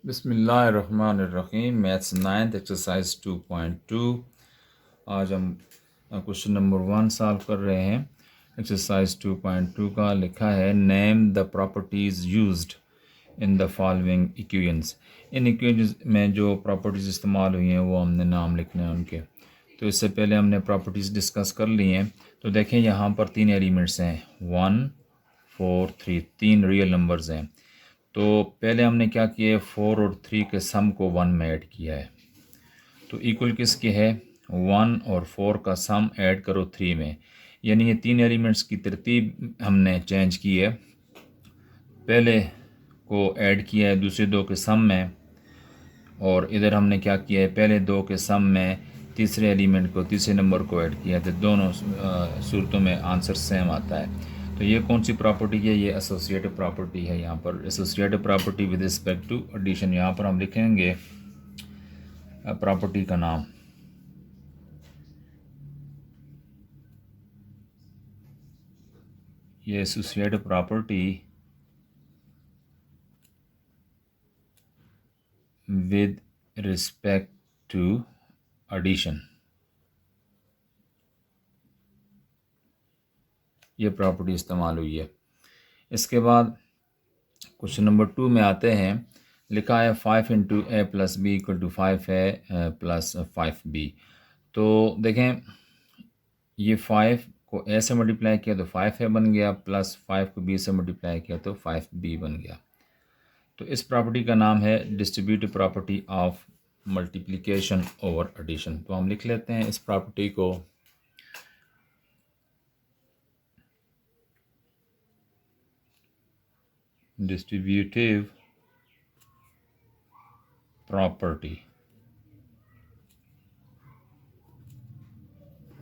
बिस्मिल्लाहिर्रहमानिर्रहीम। Maths ninth exercise 2.2। आज हम क्वेश्चन नंबर 1 सॉल्व कर रहे हैं। एक्सरसाइज 2.2 का लिखा है name the properties used in the following equations. In equations में जो प्रॉपर्टीज़ इस्तेमाल हुई हैं वो हमने नाम लिखने हैं उनके। तो इससे पहले हमने प्रॉपर्टीज़ डिस्कस कर ली हैं। तो देखें यहाँ पर 3 एलिमेंट्स हैं, 1 4 3, 3 रियल नंबर्स हैं। तो पहले हमने क्या किया है, 4 और 3 के सम को 1 में ऐड किया है। तो इक्वल किसके है, 1 और 4 का सम ऐड करो 3 में। यानी ये 3 एलिमेंट्स की तरतीब हमने चेंज की है। पहले को ऐड किया है दूसरे 2 के सम में, और इधर हमने क्या किया है, पहले 2 के सम में तीसरे एलिमेंट को, तीसरे नंबर को ऐड किया है। तो दोनों सूरतों में आंसर सेम आता है। तो ये कौन सी प्रॉपर्टी है, ये एसोसिएटिव प्रॉपर्टी है। यहाँ पर associative property with respect to addition, यहाँ पर हम लिखेंगे प्रॉपर्टी का नाम। ये associative property with respect to addition, ये प्रॉपर्टी इस्तेमाल हुई है। इसके बाद क्वेश्चन नंबर 2 में आते हैं। लिखा है 5 into A plus B equal to 5a plus 5b। तो देखें, ये 5 को ए से मल्टीप्लाई किया तो 5a बन गया, प्लस 5 को b से मल्टीप्लाई किया तो 5b बन गया। तो इस प्रॉपर्टी का नाम है distributive property of multiplication over addition. तो हम लिख लेते हैं इस प्रॉपर्टी को distributive property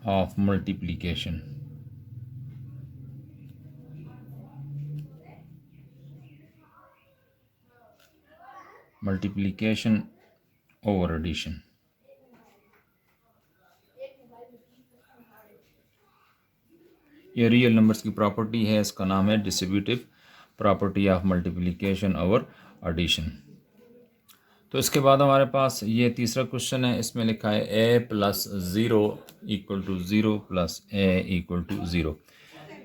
of multiplication. Multiplication over addition. ये रियल नंबर्स की प्रॉपर्टी है, इसका नाम है distributive property of multiplication over addition. तो इसके बाद हमारे पास ये तीसरा क्वेश्चन है। इसमें लिखा है a plus 0 equal to 0 plus a equal to 0।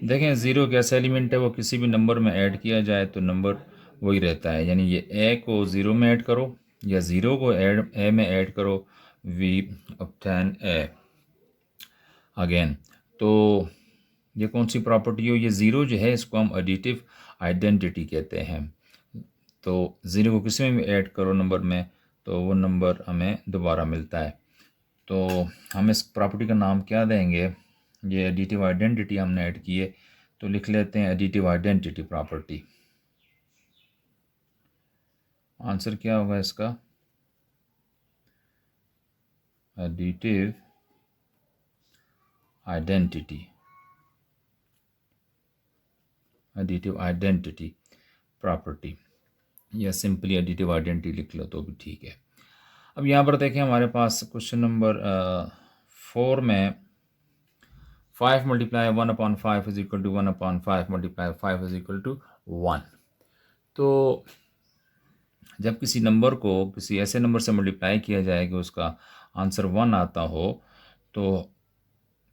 देखें, 0 कैसा एलिमेंट है, वो किसी भी नंबर में ऐड किया जाए तो नंबर वही रहता है। यानी ये a को 0 में ऐड करो या 0 को a में ऐड करो, वी ऑब्टेन a अगेन। तो ये कौन सी प्रॉपर्टी हो, ये 0 जो है इसको हम एडिटिव आइडेंटिटी कहते हैं। तो 0 को किसी में भी ऐड करो नंबर में तो वो नंबर हमें दोबारा मिलता है। तो हम इस प्रॉपर्टी का नाम क्या देंगे, ये एडिटिव आइडेंटिटी हमने ऐड की है तो लिख लेते हैं एडिटिव आइडेंटिटी प्रॉपर्टी। आंसर क्या होगा इसका, additive identity, additive identity property, या सिंपली एडिटिव आइडेंटिटी लिख लो तो भी ठीक है। अब यहाँ पर देखें, हमारे पास क्वेश्चन नंबर 4 में 5 multiply 1/5 is equal to 1/5 multiply 5 is equal to 1। तो जब किसी नंबर को किसी ऐसे नंबर से मल्टीप्लाई किया जाए कि उसका आंसर 1 आता हो, तो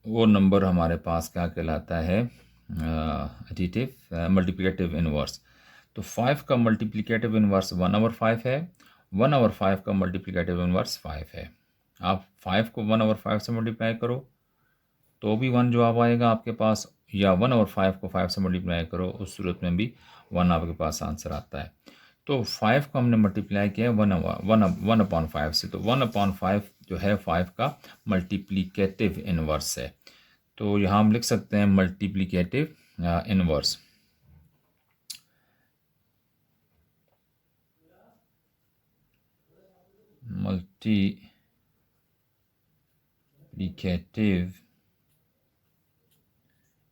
वो नंबर हमारे पास क्या कहलाता है, एडिटिव मल्टीप्लिकेटिव इनवर्स। तो 5 का मल्टीप्लिकेटिव इनवर्स 1/5 है, 1/5 का मल्टीप्लिकेटिव इनवर्स 5 है। आप 5 को 1/5 से मल्टीप्लाई करो तो भी 1 जवाब आएगा आपके पास, या 1/5 को 5 से मल्टीप्लाई करो, उस सूरत में भी 1 आपके पास आंसर आता है। तो 5 को हमने मल्टीप्लाई किया है 1/5 से, तो 1/5 जो है 5 का मल्टीप्लिकेटिव इनवर्स है। तो यहाँ हम लिख सकते हैं मल्टीप्लिकेटिव इनवर्स। मल्टीप्लिकेटिव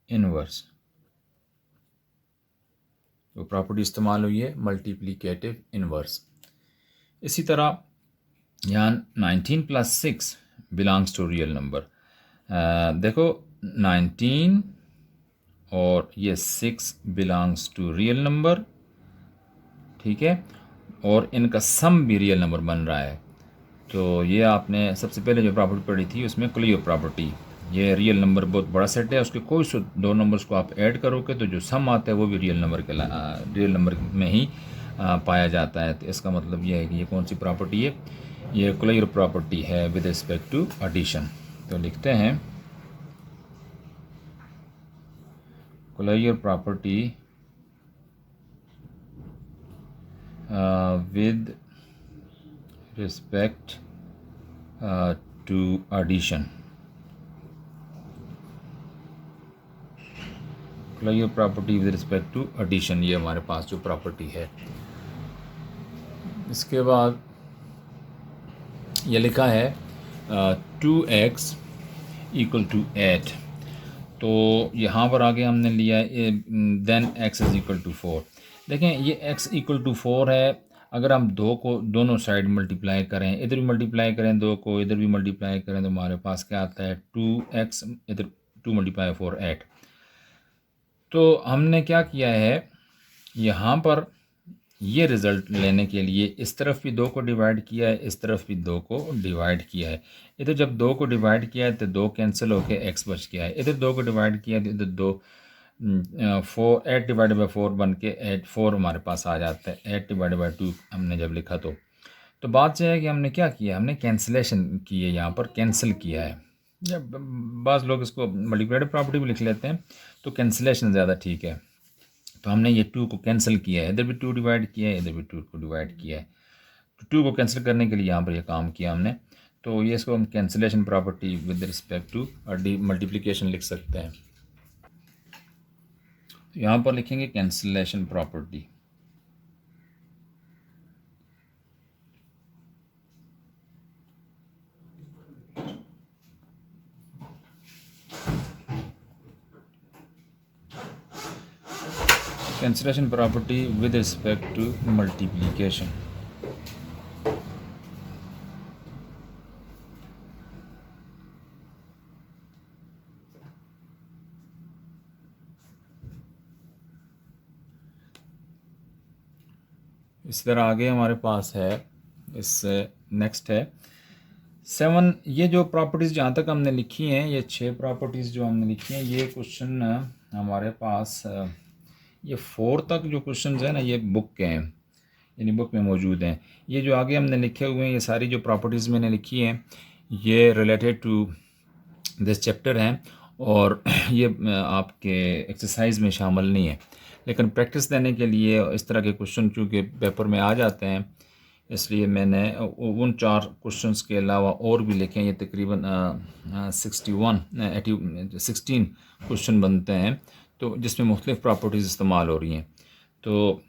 इनवर्स, तो प्रॉपर्टी इस्तेमाल हुई है मल्टीप्लिकेटिव इनवर्स। इसी तरह यहाँ 19 plus 6 belongs to real number. देखो 19 और ये 6 बिलोंग्स टू रियल नंबर, ठीक है। और इनका सम भी रियल नंबर बन रहा है। तो ये आपने सबसे पहले जो प्रॉपर्टी पढ़ी थी उसमें क्लियर प्रॉपर्टी, ये रियल नंबर बहुत बड़ा सेट है, उसके कोई दो नंबर्स को आप ऐड करोगे तो जो सम आता है वो भी रियल नंबर में ही पाया जाता है। तो इसका मतलब ये है कि ये कौन सी प्रॉपर्टी है, ये क्लियर प्रॉपर्टी है विद रिस्पेक्ट टू एडिशन। तो लिखते हैं clear property with respect to addition। Clear property with respect to addition, ये हमारे पास जो प्रॉपर्टी है। इसके बाद ये लिखा है 2x इक्वल टू 8। तो यहाँ पर आगे हमने लिया है then x is equal to 4। देखें ये x इक्वल टू 4 है, अगर हम दो को दोनों साइड मल्टीप्लाई करें, इधर भी मल्टीप्लाई करें दो को, इधर भी मल्टीप्लाई करें, तो हमारे पास क्या आता है 2x, इधर 2 मल्टीप्लाई 4 8। तो हमने क्या किया है यहाँ पर, ये रिज़ल्ट लेने के लिए इस तरफ भी 2 को डिवाइड किया है, इस तरफ भी 2 को डिवाइड किया है। इधर जब 2 को डिवाइड किया है तो 2 कैंसिल होके x बच गया है, इधर 2 को डिवाइड किया है तो इधर 2 4 8 डिवाइड बाई 4 बन के 8 4 हमारे पास आ जाता है। 8 डिवाइड बाई 2 हमने जब लिखा तो बात यह है कि हमने क्या किया, हमने कैंसिलेशन की है, यहाँ पर कैंसिल किया है। जब बाज़ लोग इसको मल्टीप्लाइड प्रॉपर्टी भी लिख लेते हैं, तो कैंसिलेशन ज़्यादा ठीक है। तो हमने ये 2 को कैंसिल किया है, इधर भी 2 डिवाइड किया है, इधर भी 2 को डिवाइड किया है। तो 2 को कैंसिल करने के लिए यहाँ पर ये काम किया हमने। तो ये इसको हम cancellation property with respect to multiplication लिख सकते हैं। तो यहाँ पर लिखेंगे cancellation property. Cancellation property with respect to multiplication. इस तरह आगे हमारे पास है, इससे नेक्स्ट है 7। ये जो प्रॉपर्टीज़ जहाँ तक हमने लिखी हैं, ये 6 प्रॉपर्टीज़ जो हमने लिखी हैं, ये क्वेश्चन हमारे पास ये 4 तक जो क्वेश्चन है ना, ये बुक के हैं, यानी बुक में मौजूद हैं। ये जो आगे हमने लिखे हुए हैं, ये सारी जो प्रॉपर्टीज़ मैंने लिखी हैं, ये रिलेटेड टू दिस चैप्टर हैं, और ये आपके एक्सरसाइज में शामिल नहीं है। लेकिन प्रैक्टिस देने के लिए इस तरह के क्वेश्चन चूँकि पेपर में आ जाते हैं, इसलिए मैंने उन 4 क्वेश्चंस के अलावा और भी लिखे हैं। ये तकरीबन 16 क्वेश्चन बनते हैं, तो जिसमें मुख्तलिफ़ प्रॉपर्टीज़ इस्तेमाल हो रही हैं। तो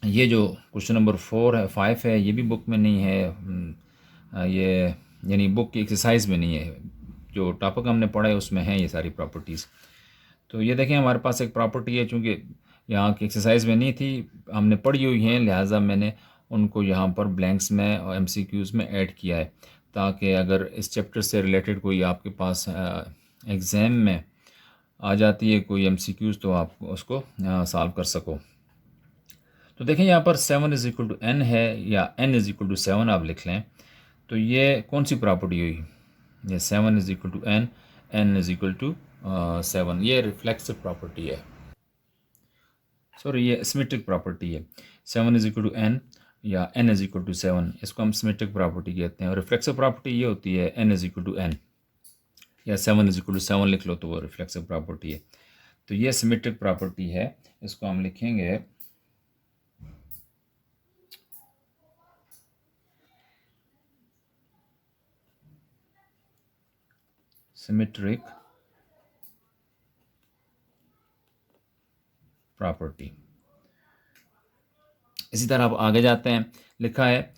ये जो क्वेश्चन नंबर 5 है, ये भी बुक में नहीं है, ये यानी बुक की एक्सरसाइज में नहीं है। जो टॉपिक हमने पढ़ा है उसमें है ये सारी प्रॉपर्टीज़। तो ये देखें हमारे पास एक प्रॉपर्टी है, चूँकि यहाँ की एक्सरसाइज में नहीं थी, हमने पढ़ी हुई हैं, लिहाजा मैंने उनको यहाँ पर ब्लैंक्स में और MCQs में ऐड किया है, ताकि अगर इस चैप्टर से रिलेटेड कोई आपके पास एग्ज़ाम में आ जाती है कोई MCQs, तो आप उसको सॉल्व कर सको। तो देखें यहाँ पर 7 इज़ इक्वल टू n है, या n इज़ इक्वल टू 7 आप लिख लें। तो ये कौन सी प्रॉपर्टी हुई, ये 7 is equal to n, n is equal to 7, ये रिफ्लेक्सिव प्रॉपर्टी है, सॉरी ये सिमेट्रिक प्रॉपर्टी है। 7 इज़ इक्वल टू n या n इज़ इक्वल टू 7, इसको हम सिमेट्रिक प्रॉपर्टी कहते हैं। और रिफ्लेक्सिव प्रॉपर्टी ये होती है n is equal to n, या 7 इज़ इक्वल टू 7 लिख लो तो वो रिफ्लेक्सिव प्रॉपर्टी है। तो ये सिमेट्रिक प्रॉपर्टी है, इसको हम लिखेंगे सिमेट्रिक प्रॉपर्टी। इसी तरह आप आगे जाते हैं, लिखा है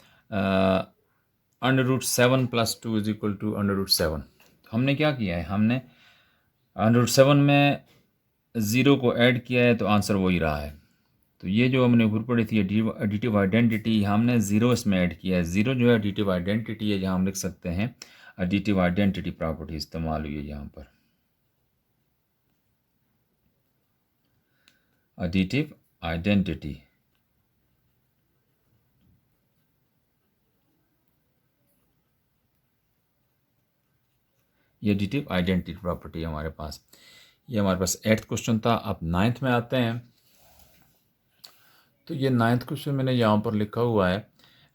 √7 + 2 इज इक्वल टू √7। हमने क्या किया है, हमने √7 में 0 को ऐड किया है, तो आंसर वही रहा है। तो ये जो हमने ऊपर पढ़ी थी एडिटिव आइडेंटिटी, हमने 0 इसमें ऐड किया है। 0 जो है एडिटिव आइडेंटिटी है, जहाँ हम लिख सकते हैं एडिटिव आइडेंटिटी प्रॉपर्टी इस्तेमाल हुई है यहाँ पर, एडिटिव आइडेंटिटी। ये एडिटिव आइडेंटिटी प्रॉपर्टी है हमारे पास। ये हमारे पास 8th क्वेश्चन था। अब 9th में आते हैं। तो ये 9th क्वेश्चन मैंने यहाँ पर लिखा हुआ है,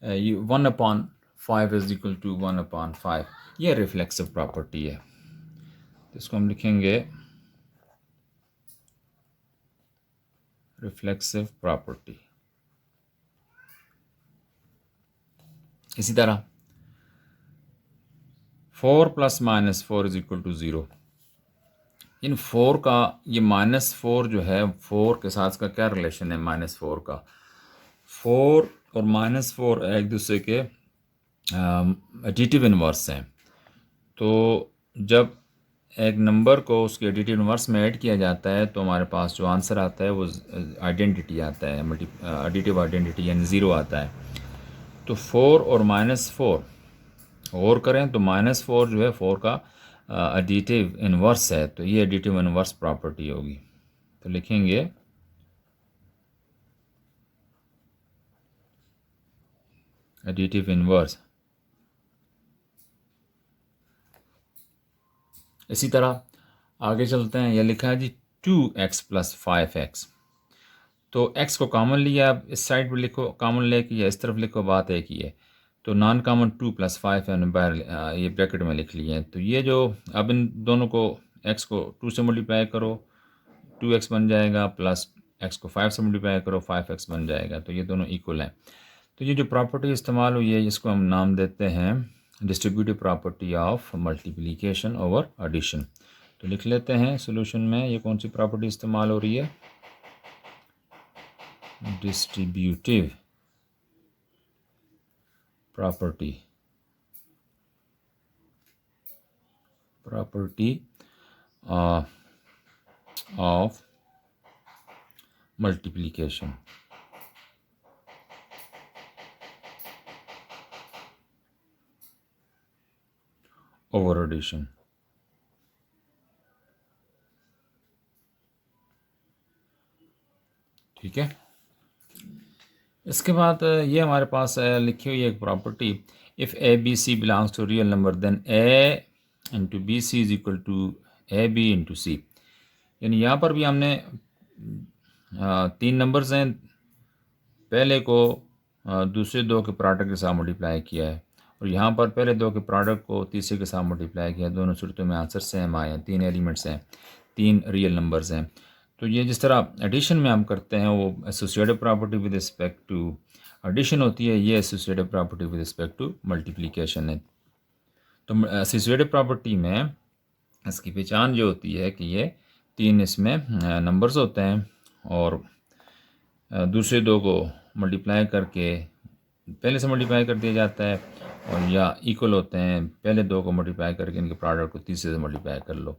ये 1/5 इज इक्वल टू 1/5। ये रिफ्लेक्सिव प्रॉपर्टी है। तो इसको हम लिखेंगे रिफ्लेक्सिव प्रॉपर्टी। इसी तरह 4 + -4 इज इक्वल टू 0। इन 4 का ये -4 जो है, 4 के साथ का क्या रिलेशन है -4 का? 4 और -4 एक दूसरे के एडिटिव इन्वर्स हैं। तो जब एक नंबर को उसके एडिटिव इन्वर्स में ऐड किया जाता है तो हमारे पास जो आंसर आता है वो आइडेंटिटी आता है, एडिटिव आइडेंटिटी यानी 0 आता है। तो 4 और -4 और करें तो -4 जो है 4 का एडिटिव इन्वर्स है, तो ये एडिटिव इन्वर्स प्रॉपर्टी होगी। तो लिखेंगे एडिटिव इन्वर्स। इसी तरह आगे चलते हैं। यह लिखा है जी 2x + 5x। तो x को कॉमन लिया, आप इस साइड पर लिखो कॉमन लेके या इस तरफ लिखो, बात एक ही है। तो नॉन कॉमन 2 + 5 है, बाहर ये ब्रैकेट में लिख लिए हैं। तो ये जो अब इन दोनों को x को 2 से मल्टीप्लाई करो 2x बन जाएगा, प्लस x को 5 से मल्टीप्लाई करो 5x बन जाएगा। तो ये दोनों इक्वल हैं। तो ये जो प्रॉपर्टी इस्तेमाल हुई है इसको हम नाम देते हैं distributive property of multiplication over addition. तो लिख लेते हैं सॉल्यूशन में ये कौन सी प्रॉपर्टी इस्तेमाल हो रही है, distributive property of multiplication over addition. ठीक है। इसके बाद ये हमारे पास लिखी हुई एक property, if A B C belongs to real number then A into B C is equal to A B into C. यानी यहाँ पर भी हमने 3 नंबर्स हैं, पहले को दूसरे 2 के प्रोडक्ट के साथ मल्टीप्लाई किया है और यहाँ पर पहले 2 के प्रोडक्ट को तीसरे के साथ मल्टीप्लाई किया है। दोनों सूरतों में आंसर सेम आए हैं। 3 एलिमेंट्स हैं, 3 रियल नंबर्स हैं। तो ये जिस तरह एडिशन में हम करते हैं वो associative property with respect to addition होती है, ये associative property with respect to multiplication है। तो एसोसिएटिव प्रॉपर्टी में इसकी पहचान जो होती है कि ये 3 इसमें नंबर्स होते हैं और दूसरे 2 को मल्टीप्लाई करके पहले से मल्टीप्लाई कर दिया जाता है, और या इक्वल होते हैं, पहले 2 को मल्टीप्लाई करके इनके प्रोडक्ट को तीसरे से मल्टीप्लाई कर लो।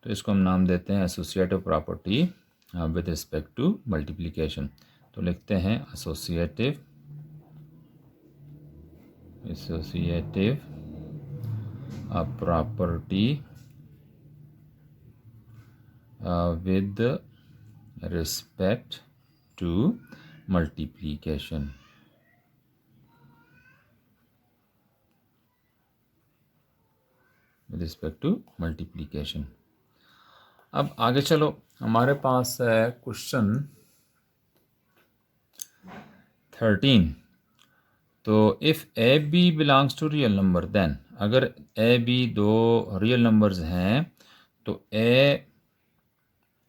तो इसको हम नाम देते हैं associative property with respect to multiplication. तो लिखते हैं associative property with respect to multiplication. With respect to multiplication. अब आगे चलो, हमारे पास है क्वेश्चन 13। तो if A B belongs to real number then, अगर ए बी 2 रियल नंबर्स हैं तो ए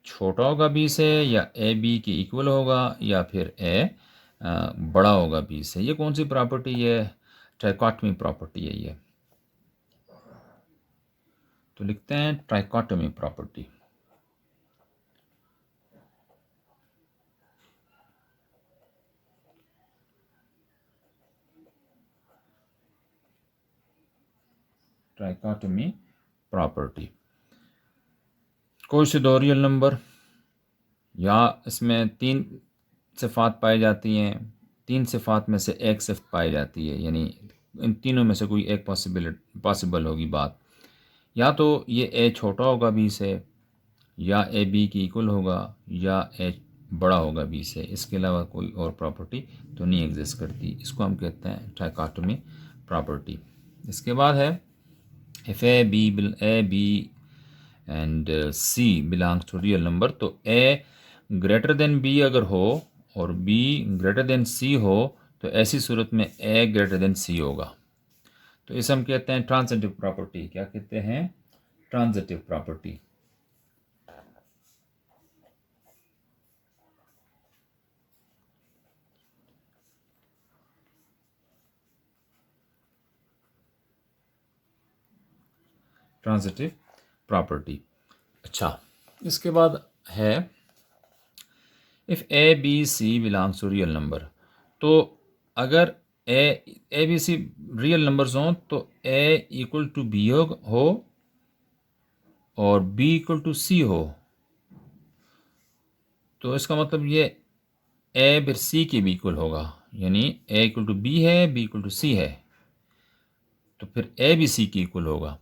छोटा होगा बी से, या ए बी के इक्वल होगा, या फिर ए बड़ा होगा बी से। ये कौन सी प्रॉपर्टी है? ट्राइकोटमी प्रॉपर्टी है ये। तो लिखते हैं ट्राइकोटमी प्रॉपर्टी। ट्राइकोटमी प्रॉपर्टी, कोई से 2 रियल नंबर या इसमें 3 सिफात पाई जाती हैं, 3 सिफात में से एक सिफ्त पाई जाती है, यानी इन तीनों में से कोई एक पॉसिबल होगी बात। या तो ये ए छोटा होगा बी से, या ए बी की इक्वल होगा, या ए बड़ा होगा बी से। इसके अलावा कोई और प्रॉपर्टी तो नहीं एग्जिस्ट करती। इसको हम कहते हैं ट्राइकोटमी प्रॉपर्टी। इसके बाद है if A B and C belongs to real number, तो ए ग्रेटर देन बी अगर हो और बी ग्रेटर देन सी हो तो ऐसी सूरत में ए ग्रेटर देन सी होगा। तो इसे हम कहते हैं ट्रांजिटिव प्रॉपर्टी। क्या कहते हैं? Transitive property. Transitive property. अच्छा, इसके बाद है if A B C belongs to real number, तो अगर A B C real numbers हों तो ए इक्वल टू बी हो और बी इक्वल टू सी हो, तो इसका मतलब ये ए फिर सी के भी इक्वल होगा, यानी ए इक्वल टू बी है, बी इक्वल टू सी है, तो फिर ए भी सी के इक्वल होगा।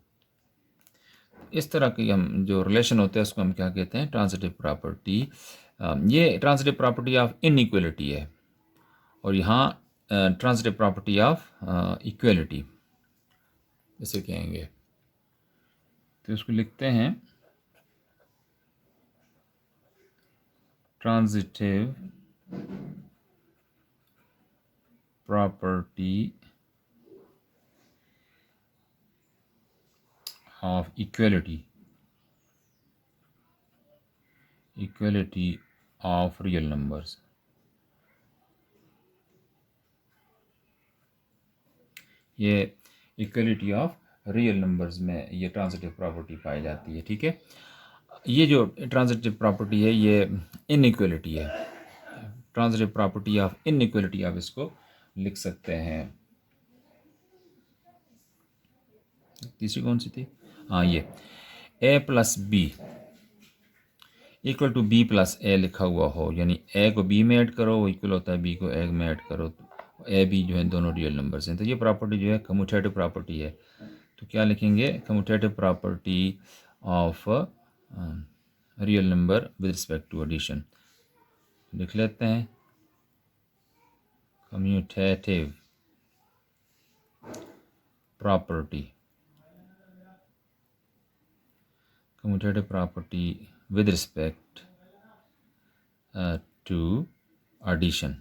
इस तरह की हम जो रिलेशन होते हैं उसको हम क्या कहते हैं? Transitive property. ये ट्रांजिटिव प्रॉपर्टी ऑफ इनइक्वलिटी है और यहाँ ट्रांजिटिव प्रॉपर्टी ऑफ इक्वलिटी इसे कहेंगे। तो इसको लिखते हैं transitive property of equality of real numbers. ये इक्वलिटी ऑफ रियल नंबर्स में ये ट्रांजिटिव प्रॉपर्टी पाई जाती है। ठीक है, ये जो ट्रांजिटिव प्रॉपर्टी है ये इनइक्वलिटी है। ट्रांजिटिव प्रॉपर्टी ऑफ इनइक्वलिटी आप इसको लिख सकते हैं। तीसरी कौन सी थी? हाँ, ये A plus B equal to B plus A लिखा हुआ हो, यानी ए को बी में ऐड करो वो इक्वल होता है बी को ए में ऐड करो, तो ए बी जो है दोनों रियल नंबर्स हैं। तो ये प्रॉपर्टी जो है कम्यूटेटिव प्रॉपर्टी है। तो क्या लिखेंगे? Commutative property of real number with respect to addition. लिख लेते हैं commutative property with respect to addition।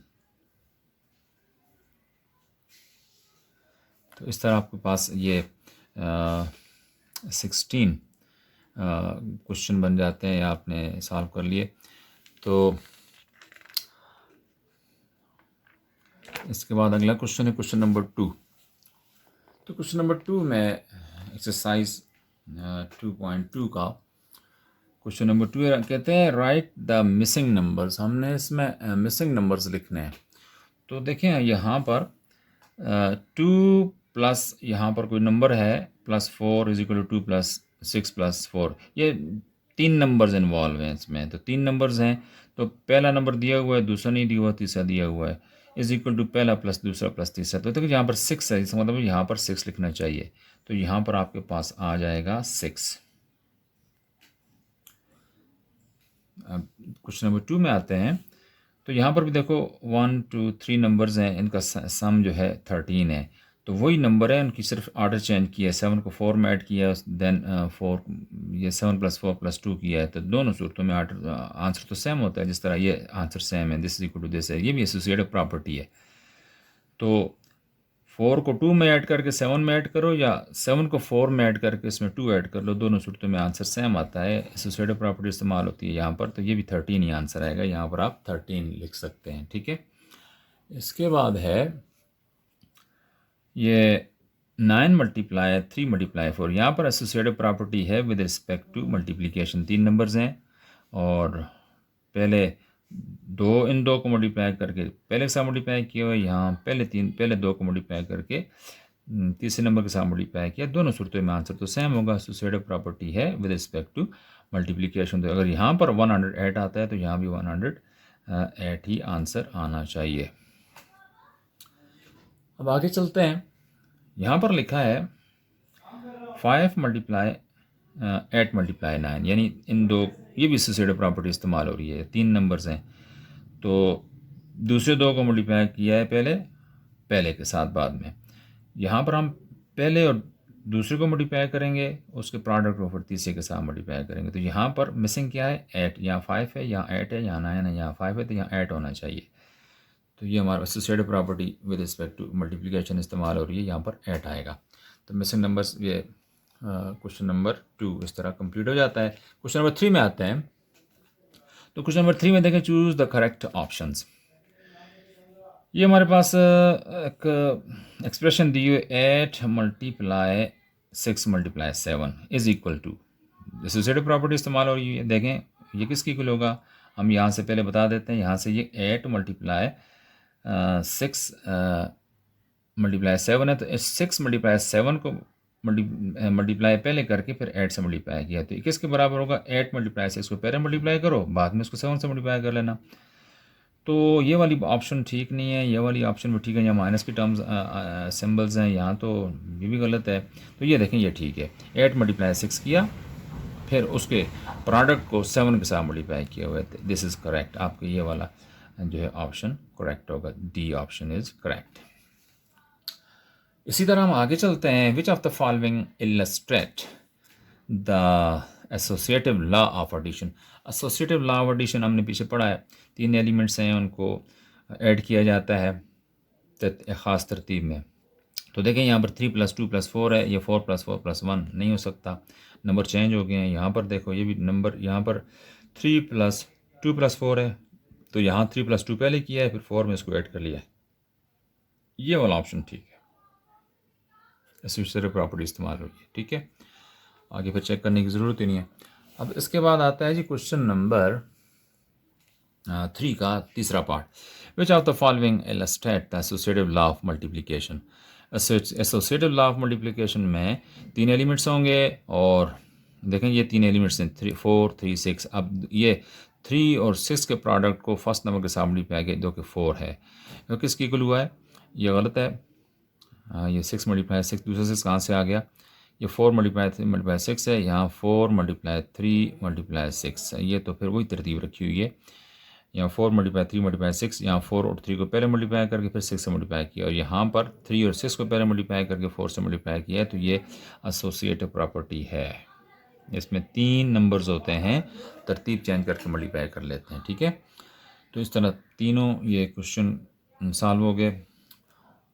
तो इस तरह आपके पास ये 16 क्वेश्चन बन जाते हैं, आपने सॉल्व कर लिए। तो इसके बाद अगला क्वेश्चन है क्वेश्चन नंबर 2। तो क्वेश्चन नंबर 2 में एक्सरसाइज 2.2 का क्वेश्चन नंबर 2 कहते हैं राइट द मिसिंग नंबर्स। हमने इसमें मिसिंग नंबर्स लिखने हैं। तो देखें यहाँ पर 2 प्लस यहाँ पर कोई नंबर है +4 इज इक्वल टू 2 + 6 + 4, ये 3 नंबर्स इन्वॉल्व हैं इसमें। तो 3 नंबर्स हैं, तो पहला नंबर दिया हुआ है, दूसरा नहीं दिया हुआ, तीसरा दिया हुआ है, इज इक्वल टू पहला प्लस दूसरा प्लस तीसरा। तो देखिए यहाँ पर 6 है, इसका मतलब यहाँ पर 6 लिखना चाहिए। तो यहाँ पर आपके पास आ जाएगा 6। अब क्वेश्चन नंबर 2 में आते हैं। तो यहाँ पर भी देखो 1 2 3 नंबर्स हैं, इनका सम जो है 13 है। तो वही नंबर है, उनकी सिर्फ ऑर्डर चेंज किया है। 7 को 4 में ऐड किया, देन 4 ये 7 + 4 + 2 किया है। तो दोनों सूरतों में आंसर तो सेम होता है। जिस तरह ये आंसर सेम है, this is equal to this है, ये भी एसोसिएटिव प्रॉपर्टी है। तो 4 को 2 में ऐड करके 7 में ऐड करो या 7 को 4 में ऐड करके इसमें 2 ऐड कर लो, दोनों सूरतों में आंसर सेम आता है। एसोसिएटिव प्रॉपर्टी इस्तेमाल होती है यहाँ पर। तो ये भी 13 ही आंसर आएगा, यहाँ पर आप 13 लिख सकते हैं। ठीक है, इसके बाद है ये 9 × 3 × 4। यहाँ पर एसोसिएटिव प्रॉपर्टी है with respect to multiplication. 3 numbers हैं और पहले इन दो को मल्टीप्लाई करके पहले के साथ मल्टीप्लाई किया हुआ है, यहाँ पहले 2 को मल्टीप्लाई करके तीसरे नंबर के साथ मल्टीप्लाई किया। दोनों सूरतों में आंसर तो सेम होगा। एसोसिएटिव प्रॉपर्टी है विद रिस्पेक्ट टू मल्टीप्लिकेशन। तो अगर यहाँ पर 108 आता है तो यहाँ भी 108 ही आंसर आना चाहिए। अब आगे चलते हैं। यहाँ पर लिखा है 5 × 8 × 9, यानी इन दो, ये भी एसोसिएटिव प्रॉपर्टी इस्तेमाल हो रही है। 3 नंबर्स हैं, तो दूसरे 2 को मल्टीप्लाई किया है पहले के साथ बाद में। यहाँ पर हम पहले और दूसरे को मल्टीप्लाई करेंगे, उसके प्रोडक्ट को फिर तीसरे के साथ मल्टीप्लाई करेंगे। तो यहाँ पर मिसिंग क्या है, 8। यहाँ 5 है, यहाँ 8 है, यहाँ 9 है, यहाँ 5 है, तो यहाँ 8 होना चाहिए। तो ये हमारा associative property with respect to multiplication इस्तेमाल हो रही है, यहाँ पर 8 आएगा। तो मिसिंग नंबर्स ये क्वेश्चन नंबर 2 इस तरह कंप्लीट हो जाता है। क्वेश्चन नंबर 3 में आते हैं। तो क्वेश्चन नंबर 3 में देखें, चूज द करेक्ट ऑप्शंस। ये हमारे पास एक एक्सप्रेशन दी हुई 8 multiply 6 multiply 7 is equal to, associative property इस्तेमाल हो रही है। देखें ये किसकी इक्वल होगा, हम यहाँ से पहले बता देते हैं। यहाँ से ये 8 मल्टीप्लाई 6 मल्टीप्लाई 7 है, तो 6 मल्टीप्लाई 7 को मल्टीप्लाई पहले करके फिर 8 से मल्टीप्लाई किया, तो किसके बराबर होगा, 8 मल्टीप्लाई 6 को पहले मल्टीप्लाई करो, बाद में उसको 7 से मल्टीप्लाई कर लेना। तो ये वाली ऑप्शन ठीक नहीं है, ये वाली ऑप्शन भी ठीक है। यहाँ माइनस की टर्म्स सिंबल्स हैं, यहाँ तो ये भी गलत है। तो ये देखें ये ठीक है, 8 मल्टीप्लाई 6 किया, फिर उसके प्रोडक्ट को 7 के साथ मल्टीप्लाई किया हुआ है। दिस इज़ करेक्ट, आपका ये वाला जो है ऑप्शन करेक्ट होगा, डी ऑप्शन इज़ करेक्ट। इसी तरह हम आगे चलते हैं। Which of the following illustrate the associative law of addition. Associative law of addition हमने पीछे पढ़ा है, 3 एलिमेंट्स हैं, उनको ऐड किया जाता है एक ख़ास तरतीब में। तो देखें यहाँ पर 3 + 2 + 4 है, ये 4 + 4 + 1 नहीं हो सकता, नंबर चेंज हो गए हैं। यहाँ पर देखो ये भी नंबर, यहाँ पर 3 + 2 + 4 है, तो यहाँ 3 + 2 पहले किया है, फिर 4 में इसको ऐड कर लिया है। ये वाला ऑप्शन ठीक है, एसोसिएटिव प्रॉपर्टी इस्तेमाल होगी, ठीक है। आगे फिर चेक करने की ज़रूरत ही नहीं है। अब इसके बाद आता है जी क्वेश्चन नंबर 3 का तीसरा part. Which of the following illustrate the associative law of multiplication. Associative law of multiplication में 3 एलिमेंट्स होंगे, और देखें ये 3 एलिमेंट्स हैं, 3 4 3 6। अब ये 3 और 6 के प्रोडक्ट को फर्स्ट नंबर के साथ मल्टीप्लाई किया, जो कि 4 है। तो किसकी इक्वल हुआ है, ये गलत है। ये 6 × 6, दूसरा 6 कहाँ से आ गया, ये 4 × 6 है, यहाँ 4 × 3 × 6 है। ये तो फिर वही तरतीब रखी हुई है, यहाँ 4 × 3 × 6, यहाँ 4 और 3 को पहले मल्टीप्लाई करके फिर 6 से मल्टीप्लाई किया, और यहाँ पर 3 और 6 को पहले मल्टीप्लाई करके 4 से मल्टीप्लाई किया है। तो ये एसोसिएटिव प्रॉपर्टी है। इसमें 3 नंबर्स होते हैं, तरतीब चेंज करके मल्टीप्लाई कर लेते हैं, ठीक है। तो इस तरह तीनों ये क्वेश्चन सॉल्व हो गए।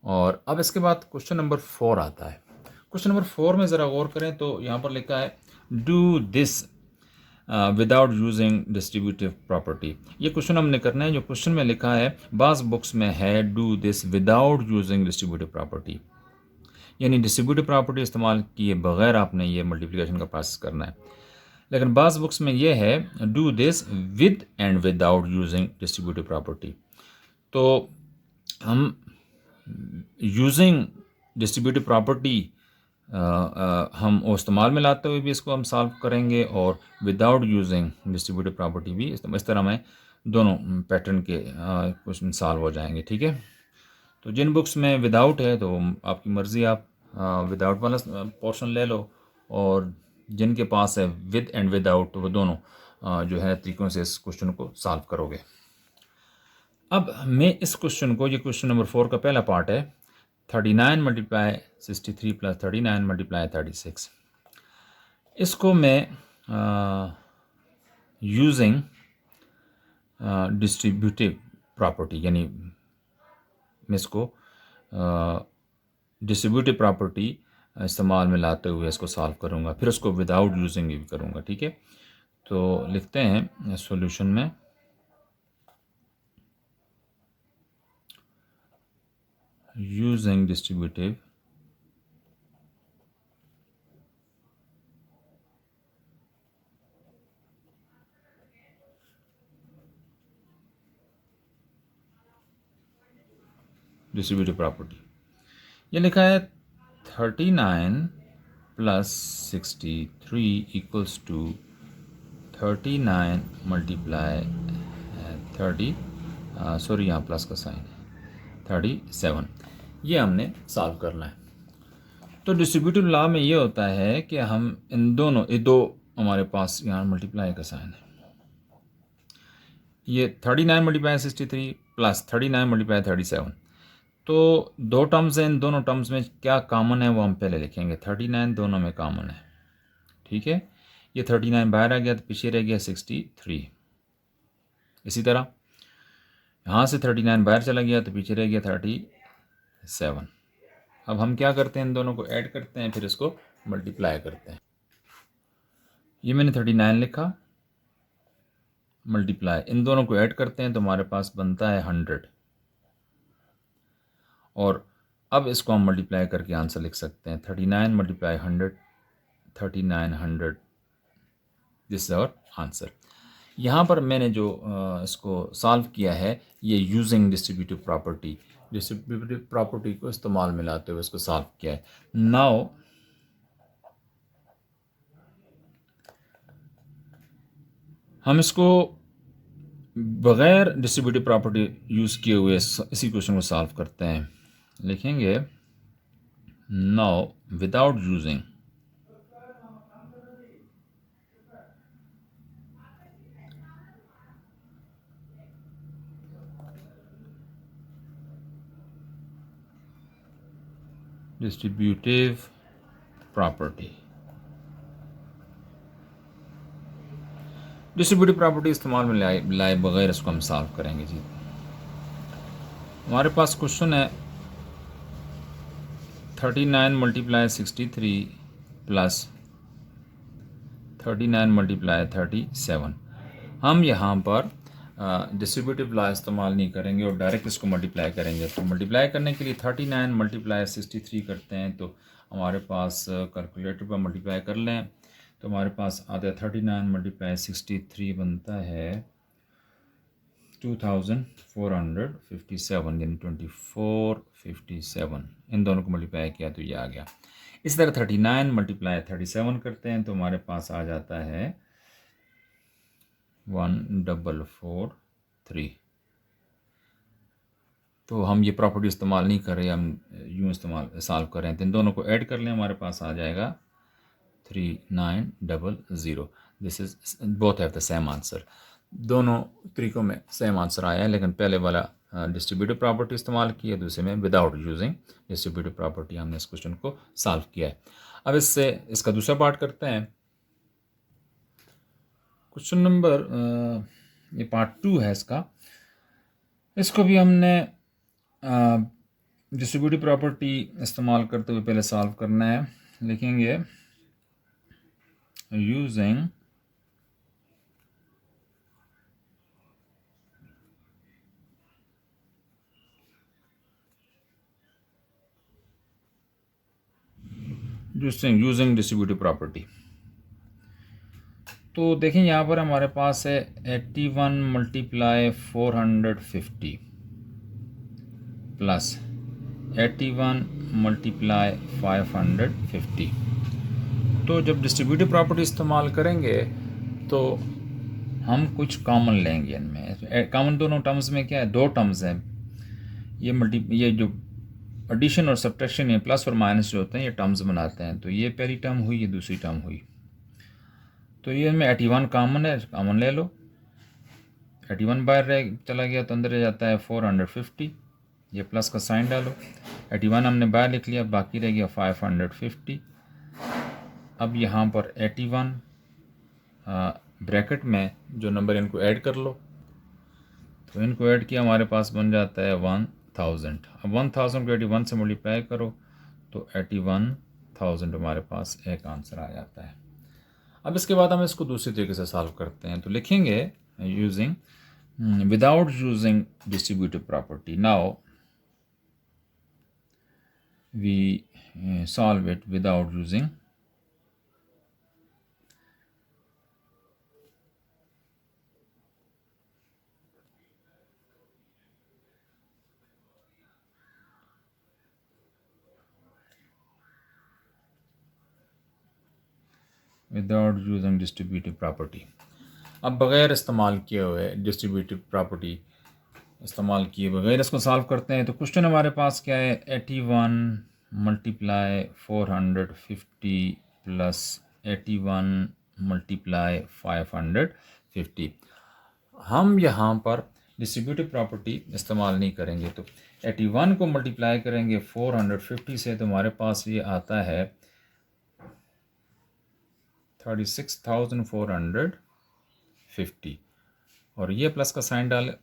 और अब इसके बाद क्वेश्चन नंबर 4 आता है। क्वेश्चन नंबर 4 में ज़रा गौर करें तो यहाँ पर लिखा है do this without using distributive property. ये क्वेश्चन हमने करना है। जो क्वेश्चन में लिखा है, बाज़ बुक्स में है do this without using distributive property, यानी डिस्ट्रीब्यूटिव प्रॉपर्टी इस्तेमाल किए बगैर आपने ये मल्टीप्लिकेशन का प्रोसेस करना है। लेकिन बाज़ बुक्स में ये है do this with and without using distributive property. तो हम यूजिंग डिस्ट्रीब्यूटिव प्रॉपर्टी हम इस्तेमाल में लाते हुए भी इसको हम सॉल्व करेंगे, और विदाउट यूजिंग डिस्ट्रीब्यूटिव प्रॉपर्टी भी इस तरह में दोनों पैटर्न के क्वेश्चन सॉल्व हो जाएंगे, ठीक है। तो जिन बुक्स में विदाउट है तो आपकी मर्ज़ी, आप विदाउट वाला पोर्शन ले लो, और जिनके पास है विद एंड विदाउट, तो वो दोनों जो है तरीक़ों से इस क्वेश्चन को सॉल्व करोगे। अब मैं इस क्वेश्चन को, ये क्वेश्चन नंबर 4 का पहला पार्ट है, 39 × 63 + 39 × 36। इसको मैं यूजिंग डिस्ट्रीब्यूटिव प्रॉपर्टी, यानी मैं इसको डिस्ट्रीब्यूटिव प्रॉपर्टी इस्तेमाल में लाते हुए इसको सॉल्व करूँगा, फिर उसको विदाउट यूजिंग भी करूँगा, ठीक है। तो लिखते हैं सॉल्यूशन में, using distributive प्रॉपर्टी। ये लिखा है 39 + 63 = 39 × 30, सॉरी यहाँ प्लस का साइन है, 37। ये हमने सॉल्व करना है। तो डिस्ट्रीब्यूटिव लॉ में ये होता है कि हम इन दोनों, ये दो हमारे पास यहाँ मल्टीप्लाई का साइन है, ये 39 × 63 + 39 × 37। तो दो टर्म्स हैं, इन दोनों टर्म्स में क्या कॉमन है वो हम पहले लिखेंगे। 39 दोनों में कॉमन है, ठीक है। ये 39 बाहर आ गया तो पीछे रह गया 63। इसी तरह यहाँ से 39 बाहर चला गया तो पीछे रह गया 37। अब हम क्या करते हैं, इन दोनों को ऐड करते हैं, फिर इसको मल्टीप्लाई करते हैं। ये मैंने 39 लिखा, मल्टीप्लाई, इन दोनों को ऐड करते हैं तो हमारे पास बनता है 100। और अब इसको हम मल्टीप्लाई करके आंसर लिख सकते हैं। 39 multiply 100, 3900, this is our answer. यहाँ पर मैंने जो इसको सॉल्व किया है, ये यूजिंग डिस्ट्रीब्यूटिव प्रॉपर्टी को इस्तेमाल में लाते हुए इसको सॉल्व किया है। नाउ हम इसको बग़ैर डिस्ट्रीब्यूटिव प्रॉपर्टी यूज़ किए हुए इसी क्वेश्चन को सॉल्व करते हैं। लिखेंगे now without using distributive property. Distributive property इस्तेमाल में लाए बगैर इसको हम सॉल्व करेंगे जी। हमारे पास क्वेश्चन है 39 मल्टीप्लाई 63 प्लस 39 मल्टीप्लाई 37। हम यहाँ पर डिस्ट्रीब्यूटिव लॉ इस्तेमाल नहीं करेंगे और डायरेक्ट इसको मल्टीप्लाई करेंगे। तो मल्टीप्लाई करने के लिए 39 मल्टीप्लाई 63 करते हैं, तो हमारे पास कैलकुलेटर पर मल्टीप्लाई कर लें तो हमारे पास आता है 39 मल्टीप्लाई 63 बनता है 2457, यानी 2457। इन दोनों को मल्टीप्लाई किया तो ये आ गया। इसी तरह 39 मल्टीप्लाई 37 करते हैं तो हमारे पास आ जाता है 1443। तो हम ये प्रॉपर्टी इस्तेमाल नहीं कर रहे, हम यूँ इस्तेमाल सॉल्व कर रहे हैं। तो इन दोनों को ऐड कर लें, हमारे पास आ जाएगा 3900। This is both have the same answer. दोनों तरीक़ों में सेम आंसर आया है, लेकिन पहले वाला डिस्ट्रीब्यूटिव प्रॉपर्टी इस्तेमाल की है, दूसरे में विदाउट यूजिंग डिस्ट्रीब्यूटिव प्रॉपर्टी हमने इस क्वेश्चन को सॉल्व किया है। अब इसका दूसरा पार्ट करते हैं। क्वेश्चन नंबर ये पार्ट 2 है इसका। इसको भी हमने डिस्ट्रीब्यूटिव प्रॉपर्टी इस्तेमाल करते हुए पहले सॉल्व करना है। लिखेंगे यूजिंग यूजिंग डिस्ट्रीब्यूटिव प्रॉपर्टी। तो देखें यहाँ पर हमारे पास है 81 मल्टीप्लाई 450 प्लस 81 मल्टीप्लाई 550। तो जब डिस्ट्रीब्यूटिव प्रॉपर्टी इस्तेमाल करेंगे तो हम कुछ कॉमन लेंगे इनमें। कॉमन दोनों टर्म्स में क्या है, दो टर्म्स हैं। ये जो एडिशन और सब्ट्रैक्शन या प्लस और माइनस जो होते हैं ये टर्म्स बनाते हैं। तो ये पहली टर्म हुई, ये दूसरी टर्म हुई। तो ये में 81 कॉमन है, कॉमन ले लो। 81 बाहर चला गया तो अंदर रह जाता है 450। ये प्लस का साइन डालो, 81 हमने बाहर लिख लिया, बाकी रह गया 550। अब यहाँ पर 81 ब्रैकेट में जो नंबर इनको ऐड कर लो, तो इनको ऐड किया हमारे पास बन जाता है 1000। अब 1000 को 81 से मल्टीप्लाई करो तो 81,000 हमारे पास एक आंसर आ जाता है। अब इसके बाद हम इसको दूसरी तरीके से सॉल्व करते हैं। तो लिखेंगे using without using distributive property. Now we solve it without using distributive property. अब बग़ैर इस्तेमाल किए हुए डिस्ट्रीब्यूटिव प्रॉपर्टी इस्तेमाल किए बगैर इसको सॉल्व करते हैं। तो क्वेश्चन हमारे पास क्या है, 81 मल्टीप्लाई 450 प्लस 81 मल्टीप्लाई 550। हम यहाँ पर डिस्ट्रीब्यूटिव प्रॉपर्टी इस्तेमाल नहीं करेंगे। तो 81 को मल्टीप्लाई करेंगे 450 से तो हमारे पास ये आता है 36,450 और ये प्लस का साइन डाल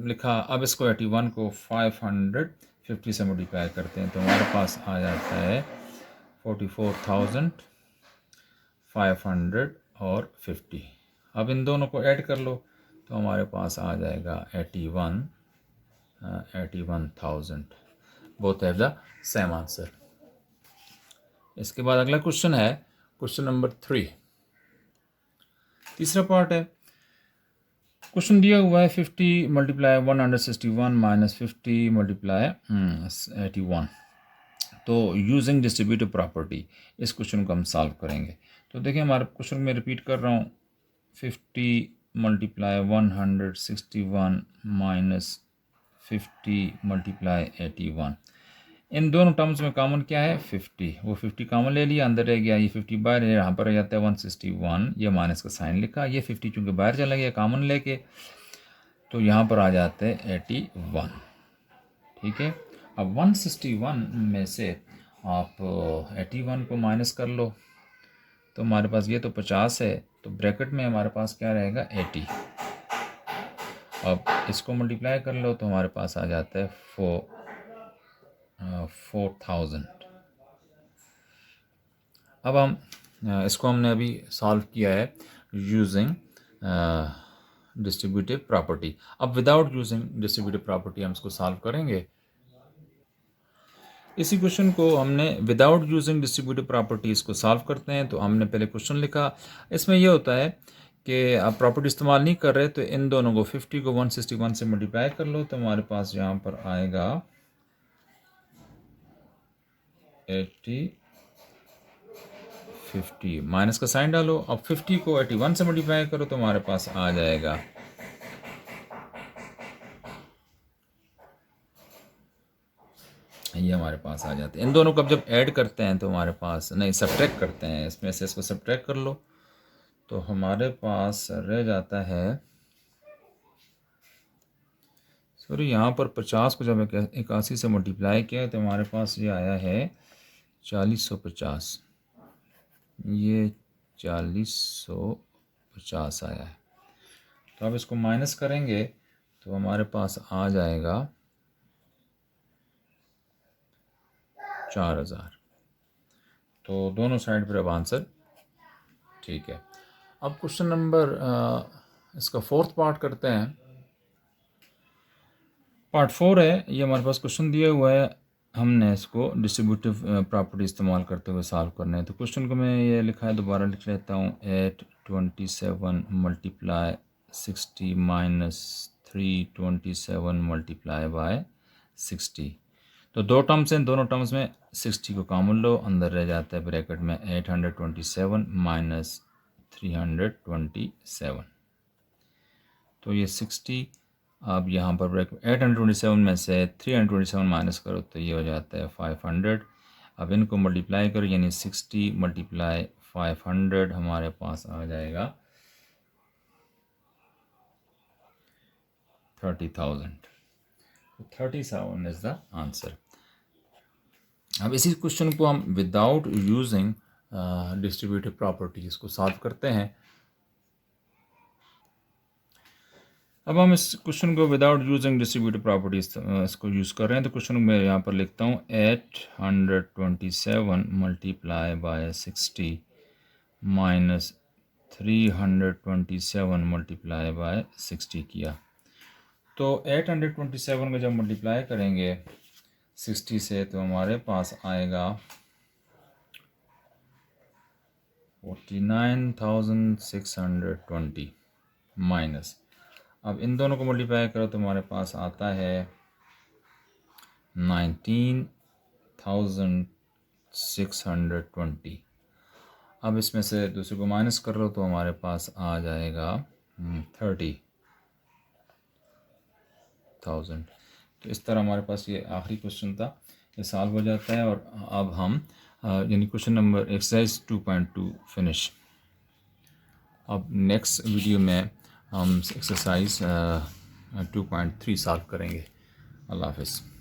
लिखा। अब इसको 81 को 550 से मल्टीप्लाई करते हैं तो हमारे पास आ जाता है 44,550। अब इन दोनों को ऐड कर लो तो हमारे पास आ जाएगा 81,000। Both have the same answer. इसके बाद अगला क्वेश्चन है क्वेश्चन नंबर 3, तीसरा पार्ट है। क्वेश्चन दिया हुआ है 50 मल्टीप्लाई 161 माइनस 50 मल्टीप्लाई 81। तो यूजिंग डिस्ट्रीब्यूटिव प्रॉपर्टी इस क्वेश्चन को हम सॉल्व करेंगे। तो देखिए हमारे क्वेश्चन में रिपीट कर रहा हूँ 50 मल्टीप्लाई 161 माइनस 50 मल्टीप्लाई 81। इन दोनों टर्म्स में कॉमन क्या है 50, वो 50 कॉमन ले लिया, अंदर रह गया ये 50 बाहर, यहाँ पर आ जाता है 161, ये माइनस का साइन लिखा, ये 50 चूँकि बाहर चला गया कॉमन लेके तो यहाँ पर आ जाते हैं 81। ठीक है, अब 161 में से आप 81 को माइनस कर लो तो हमारे पास ये तो 50 है, तो ब्रैकेट में हमारे पास क्या रहेगा 80। अब इसको मल्टीप्लाई कर लो तो हमारे पास आ जाता है 4000। अब हम इसको हमने अभी सॉल्व किया है यूजिंग डिस्ट्रीब्यूटिव प्रॉपर्टी। अब विदाउट यूजिंग डिस्ट्रीब्यूटिव प्रॉपर्टी हम इसको सॉल्व करेंगे। इसी क्वेश्चन को हमने विदाउट यूजिंग डिस्ट्रीब्यूटिव प्रॉपर्टीज़ को सॉल्व करते हैं। तो हमने पहले क्वेश्चन लिखा, इसमें यह होता है कि आप प्रॉपर्टी इस्तेमाल नहीं कर रहे तो इन दोनों को 50 को 161 से मल्टीप्लाई कर लो तो हमारे पास यहाँ पर आएगा 80 50, माइनस का साइन डालो। अब 50 को 81 से मल्टीप्लाई करो तो हमारे पास आ जाएगा ये हमारे पास आ जाते हैं। इन दोनों को अब जब ऐड करते हैं तो हमारे पास नहीं, सब्ट्रैक्ट करते हैं, इसमें से इसको सब्ट्रैक्ट कर लो तो हमारे पास रह जाता है, सॉरी यहाँ पर 50 को जब 81 से मल्टीप्लाई किया तो हमारे पास ये आया है 4050, ये 4050 आया है। तो अब इसको माइनस करेंगे तो हमारे पास आ जाएगा 4000। तो दोनों साइड पर अब आंसर ठीक है। अब क्वेश्चन नंबर इसका फोर्थ पार्ट करते हैं। पार्ट 4 है, ये हमारे पास क्वेश्चन दिया हुआ है, हमने इसको डिस्ट्रीब्यूटिव प्रॉपर्टी इस्तेमाल करते हुए सॉल्व करना है। तो क्वेश्चन को मैं ये लिखा है, दोबारा लिख लेता हूँ। 827 मल्टीप्लाई 60 माइनस 327 मल्टीप्लाई बाय 60। तो दो टर्म्स हैं, दोनों टर्म्स में 60 को कॉमन लो, अंदर रह जाता है ब्रैकेट में 827 माइनस 327। तो ये 60, अब यहाँ पर ब्रैकेट 827 में से 327 माइनस करो तो ये हो जाता है 500। अब इनको मल्टीप्लाई करो यानी 60 मल्टीप्लाई 500 हमारे पास आ जाएगा 30,000। 37 इज़ द आंसर। अब इसी क्वेश्चन को हम विदाउट यूजिंग डिस्ट्रीब्यूटिव प्रॉपर्टीज़ को सॉल्व करते हैं। अब हम इस क्वेश्चन को विदाउट यूजिंग डिस्ट्रीब्यूटिव प्रॉपर्टीज इसको यूज़ कर रहे हैं। तो क्वेश्चन को मैं यहाँ पर लिखता हूँ 827 multiply by 60 minus 327 multiply by 60 किया। तो 827 को जब मल्टीप्लाई करेंगे 60 से तो हमारे पास आएगा 49,620 माइनस, अब इन दोनों को मल्टीप्लाई करो तो हमारे पास आता है 19,620। अब इसमें से दूसरे को माइनस कर लो तो हमारे पास आ जाएगा 30,000। तो इस तरह हमारे पास ये आखिरी क्वेश्चन था, ये सॉल्व हो जाता है। और अब हम यानी क्वेश्चन नंबर एक्सरसाइज 2.2 फिनिश। अब नेक्स्ट वीडियो में हम एक्सरसाइज 2.3 सॉल्व करेंगे। अल्लाह हाफ़िज़।